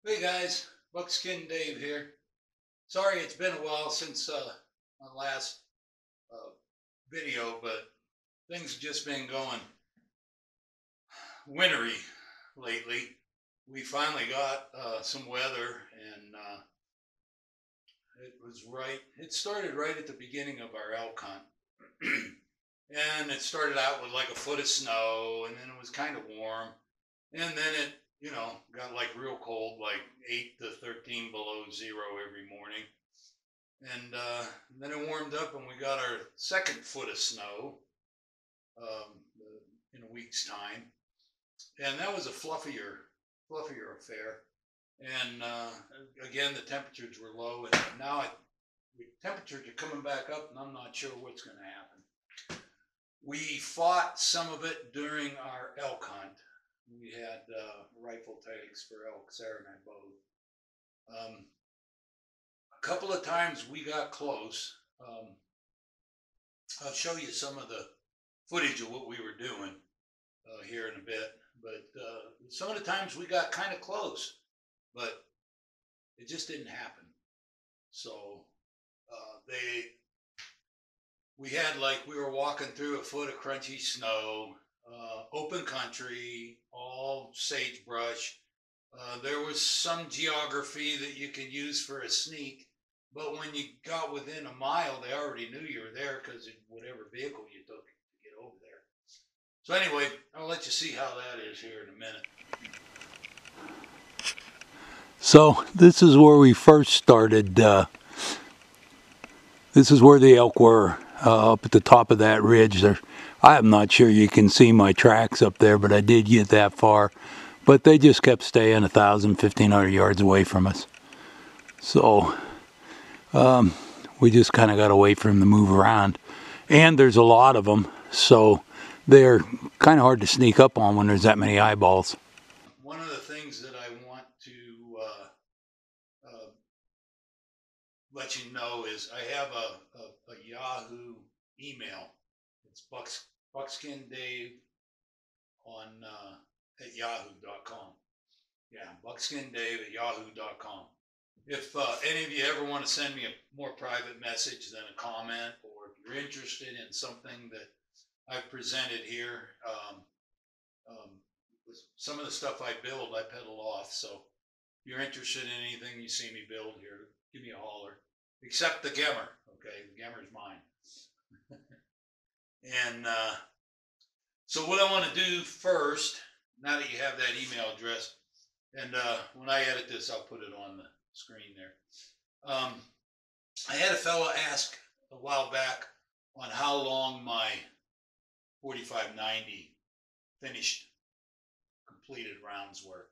Hey guys, Buckskin Dave here. Sorry it's been a while since my last uh, video, but things have just been going wintry lately. We finally got some weather, and it started right at the beginning of our elk hunt. And it started out with like a foot of snow, and then it was kind of warm. And then it got like real cold, like 8 to 13 below zero every morning. And then it warmed up, and we got our second foot of snow um, in a week's time. And that was a fluffier affair. And again, the temperatures were low, and now the temperatures are coming back up, and I'm not sure what's going to happen. We fought some of it during our elk hunt. We had rifle tags for elk, Sarah and I both. A couple of times we got close. I'll show you some of the footage of what we were doing here in a bit. But some of the times we got kind of close, but it just didn't happen. So we had, like, we were walking through a foot of crunchy snow, open country, all sagebrush. There was some geography that you could use for a sneak, but when you got within a mile, they already knew you were there because of whatever vehicle you took to get over there. So anyway, I'll let you see how that is here in a minute. So this is where we first started. This is where the elk were, up at the top of that ridge there. I'm not sure you can see my tracks up there, but I did get that far. But they just kept staying 1,000, 1,500 yards away from us. So we just kind of got to wait for them to move around. And there's a lot of them, so they're kind of hard to sneak up on when there's that many eyeballs. One of the things that I want to let you know is I have a Yahoo email. It's Buckskin Dave on at yahoo.com. Yeah, Buckskin Dave at yahoo.com. If any of you ever want to send me a more private message than a comment, or if you're interested in something that I've presented here, some of the stuff I build, I pedal off. So if you're interested in anything you see me build here, give me a holler. Except the Gemmer, okay? The Gemmer's mine. And so what I want to do first, now that you have that email address, and when I edit this, I'll put it on the screen there. I had a fellow ask a while back on how long my 4590 finished completed rounds were.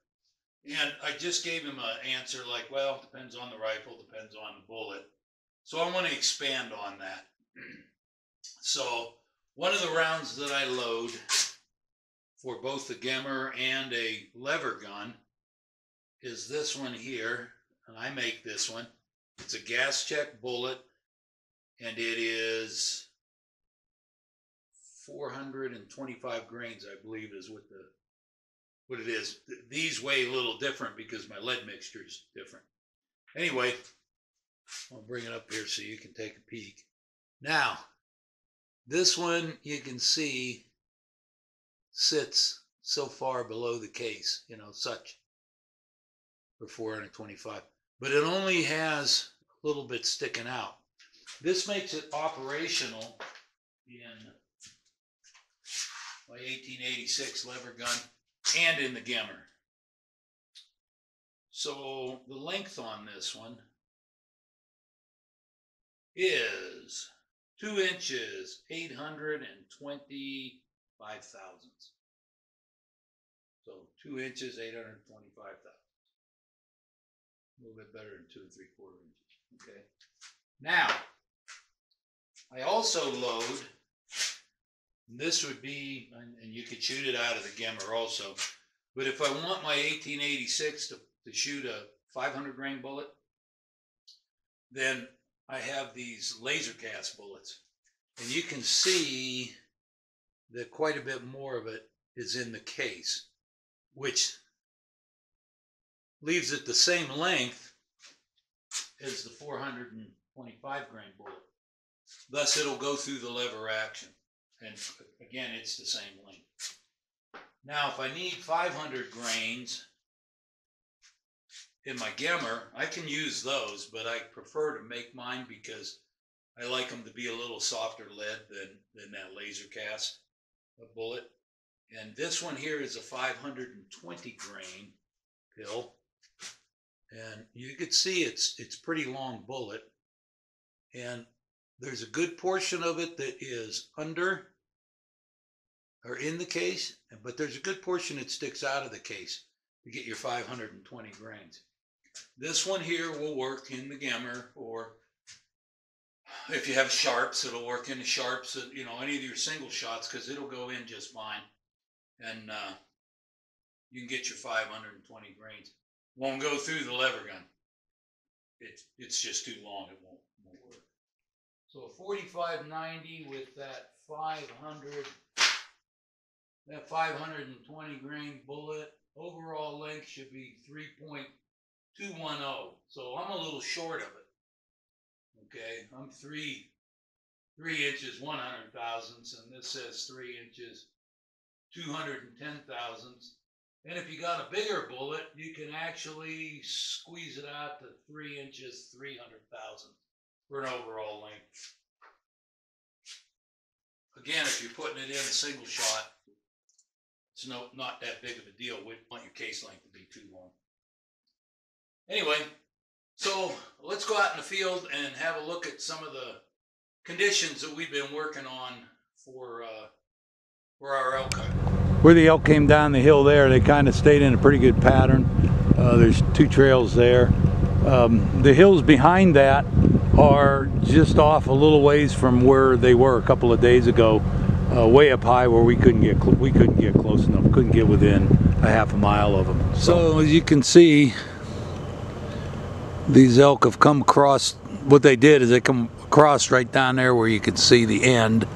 And I just gave him an answer like, well, it depends on the rifle, depends on the bullet. So I want to expand on that. So one of the rounds that I load for both the Gemmer and a lever gun is this one here, and I make this one. It's a gas check bullet, and it is 425 grains, I believe, is what it is. These weigh a little different because my lead mixture is different. Anyway, I'll bring it up here so you can take a peek. Now, this one you can see sits so far below the case, such for 425. But it only has a little bit sticking out. This makes it operational in my 1886 lever gun and in the Gemmer. So the length on this one is 2 inches, 825 thousandths. So 2 inches, 825 thousandths. A little bit better than 2 3/4 inches. Okay. Now, I also load, this would be, and you could shoot it out of the Gemmer also, but if I want my 1886 to shoot a 500 grain bullet, then I have these laser cast bullets. And you can see that quite a bit more of it is in the case, which leaves it the same length as the 425 grain bullet. Thus, it'll go through the lever action. And again, it's the same length. Now, if I need 500 grains in my Gemmer, I can use those, but I prefer to make mine because I like them to be a little softer lead than that laser cast bullet. And this one here is a 520 grain pill. And you can see it's pretty long bullet. And there's a good portion of it that is under or in the case, but there's a good portion that sticks out of the case to get your 520 grains. This one here will work in the Gemmer, or if you have sharps, it'll work in the sharps, you know, any of your single shots, because it'll go in just fine. And you can get your 520 grains. Won't go through the lever gun. It's just too long. It won't work. So a 4590 with that 520 grain bullet, overall length should be 3.210. So I'm a little short of it. Okay, I'm 3 inches 100 thousandths, and this says 3 inches 210 thousandths. And if you got a bigger bullet, you can actually squeeze it out to 3 inches 300 thousandths for an overall length. Again, if you're putting it in a single shot, it's not that big of a deal. We don't want your case length to be too long. Anyway, so let's go out in the field and have a look at some of the conditions that we've been working on for our elk hunt. Where the elk came down the hill there, they kind of stayed in a pretty good pattern. There's 2 trails there. The hills behind that are just off a little ways from where they were a couple of days ago, way up high where we couldn't get close enough, couldn't get within a half a mile of them. So as you can see, these elk have come across. What they did is they come across right down there where you could see the end,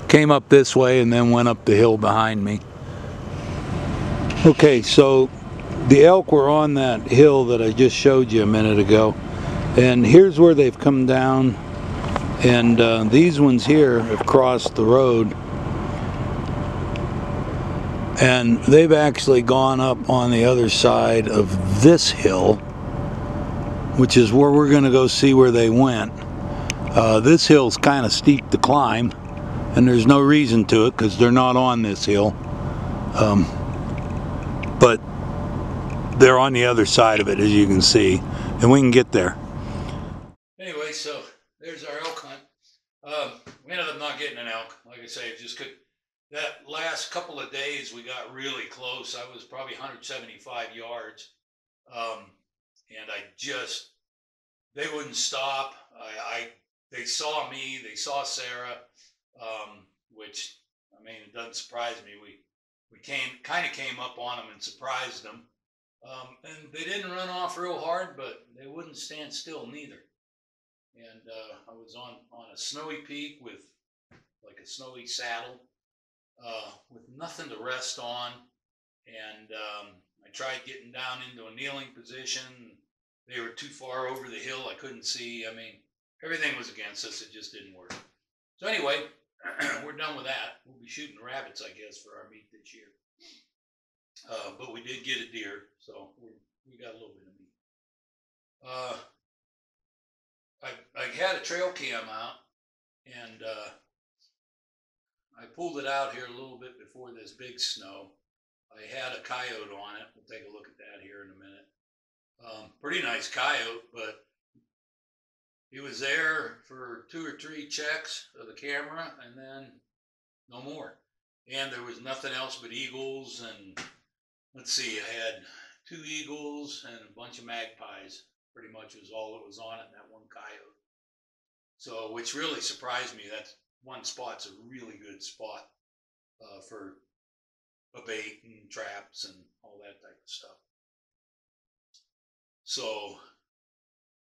came up this way, and then went up the hill behind me. Okay, so the elk were on that hill that I just showed you a minute ago, and here's where they've come down, and these ones here have crossed the road, and they've actually gone up on the other side of this hill, which is where we're going to go see where they went. This hill's kind of steep to climb, and there's no reason to it because they're not on this hill. But they're on the other side of it, as you can see, and we can get there. Anyway, so there's our elk hunt. We ended up not getting an elk. Like I say, just could. That last couple of days, we got really close. I was probably 175 yards, and they wouldn't stop. They saw me. They saw Sarah, which, I mean, it doesn't surprise me. We kind of came up on them and surprised them. And they didn't run off real hard, but they wouldn't stand still neither. And I was on a snowy peak with like a snowy saddle, with nothing to rest on. And I tried getting down into a kneeling position. They were too far over the hill. I couldn't see. I mean, everything was against us. It just didn't work. So anyway, we're done with that. We'll be shooting rabbits, I guess, for our meat this year. But we did get a deer, so we got a little bit of meat. I had a trail cam out, and I pulled it out here a little bit before this big snow. I had a coyote on it. We'll take a look at that here in a minute. Pretty nice coyote, but he was there for 2 or 3 checks of the camera, and then no more. And there was nothing else but eagles, and let's see, I had 2 eagles and a bunch of magpies. Pretty much was all that was on it, and that one coyote. So, which really surprised me. That one spot's a really good spot for a bait and traps and all that type of stuff. So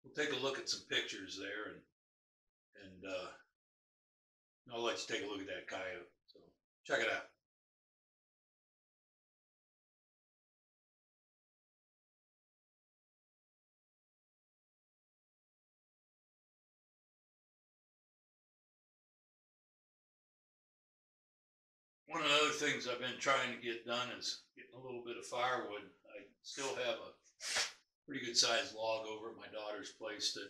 we'll take a look at some pictures there, and I'll let you take a look at that coyote. So check it out. one of the other things I've been trying to get done is getting a little bit of firewood. I still have a pretty good sized log over at my daughter's place that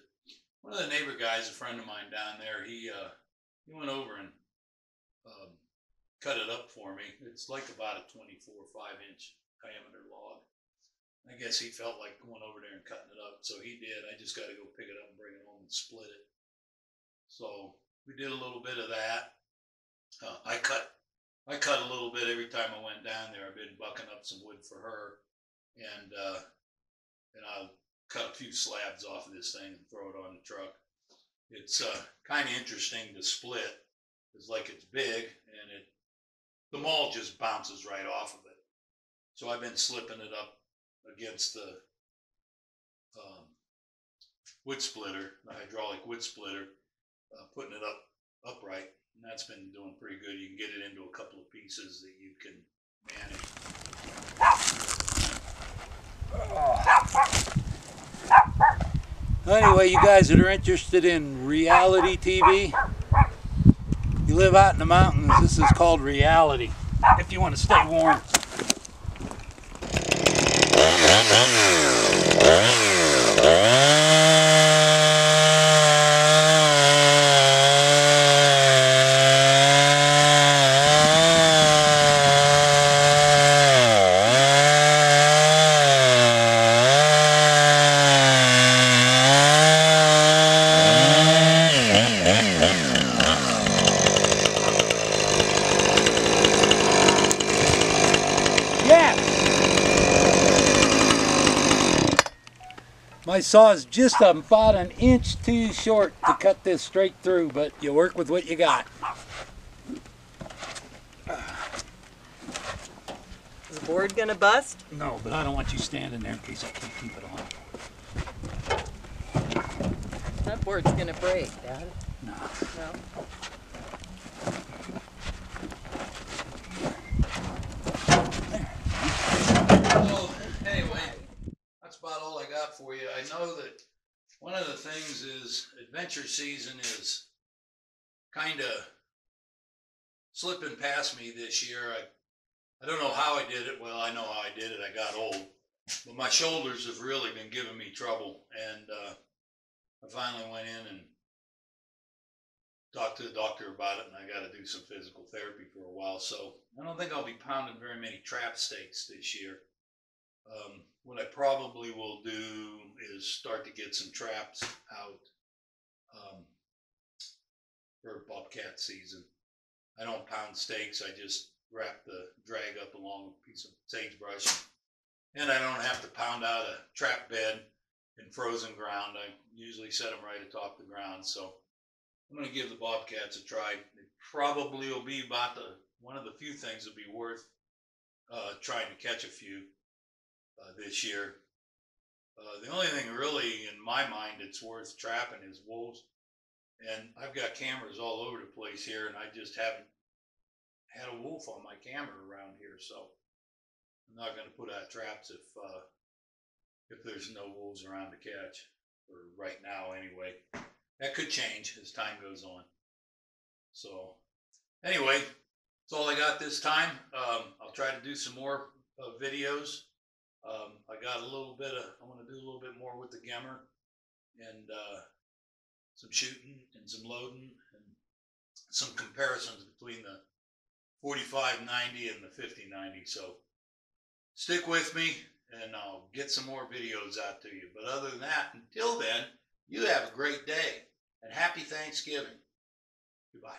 one of the neighbor guys, a friend of mine down there, he went over and cut it up for me. It's like about a 24 or 5-inch diameter log. I guess he felt like going over there and cutting it up, so he did. I just got to go pick it up and bring it home and split it. So we did a little bit of that. I cut a little bit every time I went down there. I've been bucking up some wood for her, and I'll cut a few slabs off of this thing and throw it on the truck. It's kind of interesting to split. It's like it's big, and the maul just bounces right off of it. So I've been slipping it up against the wood splitter, the hydraulic wood splitter, putting it upright, and that's been doing pretty good. You can get it into a couple of pieces that you can manage. Anyway, you guys that are interested in reality TV, you live out in the mountains, this is called reality, if you want to stay warm. My saw is just about an inch too short to cut this straight through, but you work with what you got. Is the board gonna bust? No, but I don't want you standing there in case I can't keep it on. That board's gonna break, Dad. No. No? Anyway, that's about all I got for you. I know that one of the things is adventure season is kind of slipping past me this year. I don't know how I did it. Well, I know how I did it. I got old. But my shoulders have really been giving me trouble. And I finally went in and talked to the doctor about it, and I got to do some physical therapy for a while. So I don't think I'll be pounding very many trap stakes this year. What I probably will do is start to get some traps out for bobcat season. I don't pound stakes. I just wrap the drag up along a piece of sagebrush, and I don't have to pound out a trap bed in frozen ground. I usually set them right atop the ground. So I'm going to give the bobcats a try. It probably will be about one of the few things that'll be worth trying to catch a few this year. The only thing really in my mind it's worth trapping is wolves. And I've got cameras all over the place here, and I just haven't had a wolf on my camera around here. So I'm not going to put out traps if there's no wolves around to catch, or right now anyway. That could change as time goes on. So anyway, that's all I got this time. I'll try to do some more videos. I got a little bit of, I want to do a little bit more with the Gemmer, and some shooting and some loading and some comparisons between the 4590 and the 5090. So stick with me and I'll get some more videos out to you. But other than that, until then, you have a great day and happy Thanksgiving. Goodbye.